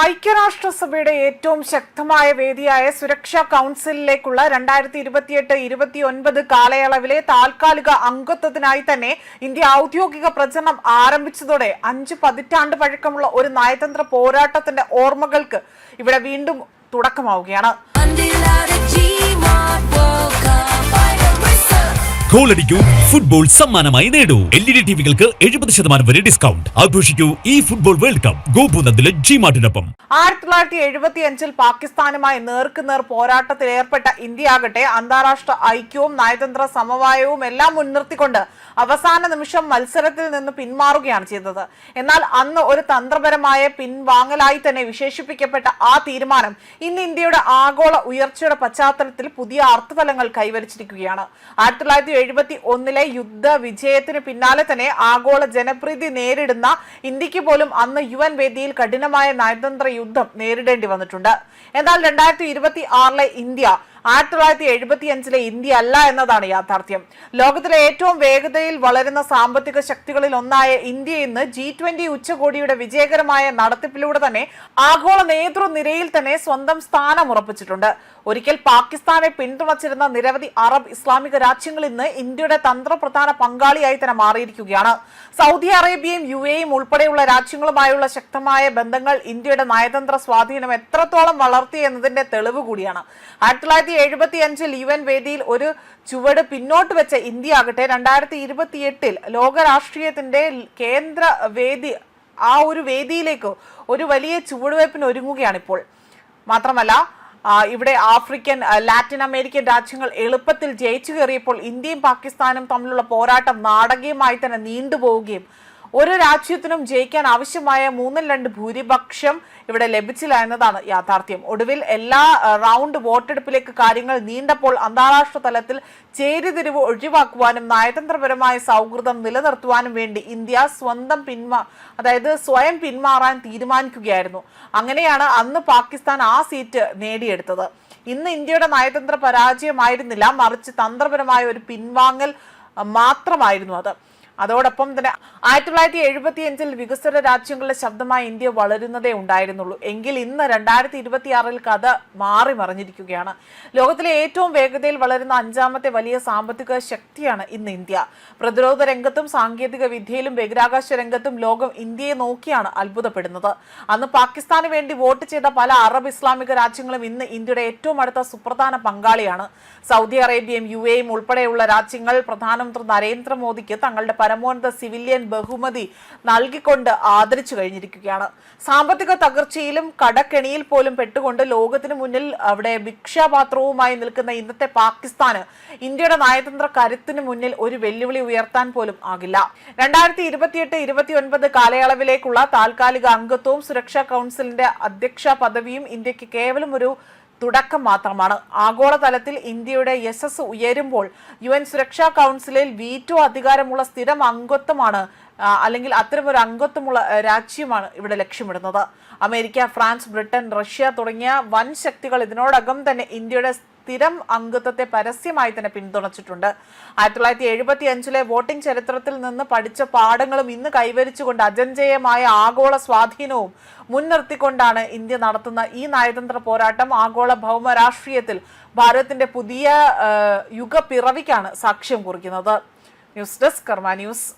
ഐക്യരാഷ്ട്രസഭയുടെ ഏറ്റവും ശക്തമായ വേദിയായ സുരക്ഷാ കൗൺസിലിലേക്കുള്ള 2028-29 കാലയളവിലെ താൽക്കാലിക അംഗത്വത്തിനായി തന്നെ ഇന്ത്യ ഔദ്യോഗിക പ്രചരണം ആരംഭിച്ചതോടെ 5 പതിറ്റാണ്ട് പഴക്കമുള്ള ഒരു നയതന്ത്ര പോരാട്ടത്തിന്റെ ഓർമ്മകൾക്ക് ഇവിടെ വീണ്ടും തുടക്കമാവുകയാണ്. ഗോളടിക്കൂ, ഫുട്ബോൾ സമ്മാനമായി നേടൂ. LED ടിവികൾക്ക് 70% വരെ ഡിസ്കൗണ്ട്. ആഘോഷിക്കൂ ഈ ഫുട്ബോൾ വേൾഡ് കപ്പ് ഗോപുനന്ദിലെ ജിമാർട്ടിനൊപ്പം. 1975 പാകിസ്ഥാനുമായി നേർക്കുനേർ പോരാട്ടത്തിൽ ഏർപ്പെട്ട ഇന്ത്യയാകട്ടെ അന്താരാഷ്ട്ര ഐക്യവും നയതന്ത്ര സമവായവും എല്ലാം മുൻനിർത്തിക്കൊണ്ട് അവസാന നിമിഷം മത്സരത്തിൽ നിന്ന് പിന്മാറുകയാണ് ചെയ്തത്. എന്നാൽ അന്ന് ഒരു തന്ത്രപരമായ പിൻവാങ്ങലായി തന്നെ വിശേഷിപ്പിക്കപ്പെട്ട ആ തീരുമാനം ഇന്ന് ഇന്ത്യയുടെ ആഗോള ഉയർച്ചയുടെ പശ്ചാത്തലത്തിൽ പുതിയ അർത്ഥതലങ്ങൾ കൈവരിച്ചിരിക്കുകയാണ്. 1971 യുദ്ധ വിജയത്തിന് പിന്നാലെ തന്നെ ആഗോള ജനപ്രീതി നേരിടുന്ന ഇന്ത്യക്ക് പോലും അന്ന് UN വേദിയിൽ കഠിനമായ നയതന്ത്ര യുദ്ധം നേരിടേണ്ടി വന്നിട്ടുണ്ട്. എന്നാൽ 2026 ഇന്ത്യ 1975 ഇന്ത്യ അല്ല എന്നതാണ് യാഥാർത്ഥ്യം. ലോകത്തിലെ ഏറ്റവും വേഗതയിൽ വളരുന്ന സാമ്പത്തിക ശക്തികളിൽ ഒന്നായ ഇന്ത്യ ഇന്ന് G20 ഉച്ചകോടിയുടെ വിജയകരമായ നടത്തിപ്പിലൂടെ തന്നെ ആഗോള നേതൃനിരയിൽ തന്നെ സ്വന്തം സ്ഥാനം ഉറപ്പിച്ചിട്ടുണ്ട്. ഒരിക്കൽ പാകിസ്ഥാനെ പിന്തുണച്ചിരുന്ന നിരവധി അറബ് ഇസ്ലാമിക രാജ്യങ്ങൾ ഇന്ന് ഇന്ത്യയുടെ തന്ത്രപ്രധാന പങ്കാളിയായി തന്നെ മാറിയിരിക്കുകയാണ്. സൗദി അറേബ്യയും UAEയും ഉൾപ്പെടെയുള്ള രാജ്യങ്ങളുമായുള്ള ശക്തമായ ബന്ധങ്ങൾ ഇന്ത്യയുടെ നയതന്ത്ര സ്വാധീനം എത്രത്തോളം വളർത്തി എന്നതിന്റെ തെളിവ് കൂടിയാണ്. 1975 UN വേദിയിൽ ഒരു ചുവട് പിന്നോട്ട് വെച്ച ഇന്ത്യ ആകട്ടെ 2028 ലോക രാഷ്ട്രീയത്തിന്റെ കേന്ദ്ര വേദി ആ ഒരു വേദിയിലേക്ക് ഒരു വലിയ ചുവടുവയ്പ്പിന് ഒരുങ്ങുകയാണ് ഇപ്പോൾ. മാത്രമല്ല ഇവിടെ ആഫ്രിക്കൻ ലാറ്റിൻ അമേരിക്കൻ രാജ്യങ്ങൾ എളുപ്പത്തിൽ ജയിച്ചു കയറിയപ്പോൾ ഇന്ത്യയും പാകിസ്ഥാനും തമ്മിലുള്ള പോരാട്ടം നാടകീയമായി തന്നെ നീണ്ടുപോവുകയും ഒരു രാജ്യത്തിനും ജയിക്കാൻ ആവശ്യമായ 3/2 ഭൂരിപക്ഷം ഇവിടെ ലഭിച്ചില്ല എന്നതാണ് യാഥാർത്ഥ്യം. ഒടുവിൽ എല്ലാ റൗണ്ട് വോട്ടെടുപ്പിലേക്ക് കാര്യങ്ങൾ നീണ്ടപ്പോൾ അന്താരാഷ്ട്ര തലത്തിൽ ചേരിതിരിവ് ഒഴിവാക്കുവാനും നയതന്ത്രപരമായ സൗഹൃദം നിലനിർത്തുവാനും വേണ്ടി ഇന്ത്യ സ്വയം പിന്മാറാൻ തീരുമാനിക്കുകയായിരുന്നു. അങ്ങനെയാണ് അന്ന് പാകിസ്ഥാൻ ആ സീറ്റ് നേടിയെടുത്തത്. ഇന്ന് ഇന്ത്യയുടെ നയതന്ത്ര പരാജയമായിരുന്നില്ല, മറിച്ച് തന്ത്രപരമായ ഒരു പിൻവാങ്ങൽ മാത്രമായിരുന്നു അത്. അതോടൊപ്പം തന്നെ 1975 വികസ്വര രാജ്യങ്ങളുടെ ശബ്ദമായി ഇന്ത്യ വളരുന്നതേ ഉണ്ടായിരുന്നുള്ളൂ. എങ്കിൽ ഇന്ന് 2026 കഥ മാറി മറിഞ്ഞിരിക്കുകയാണ്. ലോകത്തിലെ ഏറ്റവും വേഗതയിൽ വളരുന്ന 5ാമത്തെ വലിയ സാമ്പത്തിക ശക്തിയാണ് ഇന്ന് ഇന്ത്യ. പ്രതിരോധ രംഗത്തും സാങ്കേതിക വിദ്യയിലും ബഹിരാകാശ രംഗത്തും ലോകം ഇന്ത്യയെ നോക്കിയാണ് അത്ഭുതപ്പെടുന്നത്. അന്ന് പാകിസ്ഥാന് വേണ്ടി വോട്ട് ചെയ്ത പല അറബ് ഇസ്ലാമിക രാജ്യങ്ങളും ഇന്ന് ഇന്ത്യയുടെ ഏറ്റവും അടുത്ത സുപ്രധാന പങ്കാളിയാണ്. സൗദി അറേബ്യയും UAEയും ഉൾപ്പെടെയുള്ള രാജ്യങ്ങൾ പ്രധാനമന്ത്രി നരേന്ദ്രമോദിക്ക് തങ്ങളുടെ പരമോന്നത സിവിലിയൻ ബഹുമതി നൽകിക്കൊണ്ട് ആദരിച്ചു കഴിഞ്ഞിരിക്കുകയാണ്. സാമ്പത്തിക തകർച്ചയിലും കടക്കെണിയിൽ പോലും പെട്ടുകൊണ്ട് ലോകത്തിന് മുന്നിൽ അവിടെ ഭിക്ഷാപാത്രവുമായി നിൽക്കുന്ന ഇന്നത്തെ പാകിസ്ഥാന് ഇന്ത്യയുടെ നയതന്ത്ര കരുത്തിന് മുന്നിൽ ഒരു വെല്ലുവിളി ഉയർത്താൻ പോലും ആകില്ല. 2028-29 കാലയളവിലേക്കുള്ള താൽക്കാലിക അംഗത്വവും സുരക്ഷാ കൗൺസിലിന്റെ അധ്യക്ഷ പദവിയും ഇന്ത്യക്ക് കേവലം ഒരു തുടക്കം മാത്രമാണ്. ആഗോളതലത്തിൽ ഇന്ത്യയുടെ യശസ് ഉയരുമ്പോൾ UN സുരക്ഷാ കൗൺസിലിൽ വീറ്റോ അധികാരമുള്ള സ്ഥിരം അംഗത്വമാണ് അല്ലെങ്കിൽ അത്തരമൊരു അംഗത്വമുള്ള രാജ്യമാണ് ഇവിടെ ലക്ഷ്യമിടുന്നത്. അമേരിക്ക, ഫ്രാൻസ്, ബ്രിട്ടൻ, റഷ്യ തുടങ്ങിയ വൻ ശക്തികൾ ഇതിനോടകം തന്നെ ഇന്ത്യയുടെ സ്ഥിരം അംഗത്വത്തെ പരസ്യമായി തന്നെ പിന്തുണച്ചിട്ടുണ്ട്. 1975 വോട്ടിംഗ് ചരിത്രത്തിൽ നിന്ന് പഠിച്ച പാഠങ്ങളും ഇന്ന് കൈവരിച്ചുകൊണ്ട് അജഞ്ചേയമായ ആഗോള സ്വാധീനവും മുൻനിർത്തിക്കൊണ്ടാണ് ഇന്ത്യ നടത്തുന്ന ഈ നയതന്ത്ര പോരാട്ടം ആഗോള ഭൗമ രാഷ്ട്രീയത്തിൽ ഭാരതത്തിന്റെ പുതിയ യുഗപിറവിക്കാണ് സാക്ഷ്യം കുറിക്കുന്നത്. ന്യൂസ് ഡെസ്ക് കർമ്മ ന്യൂസ്.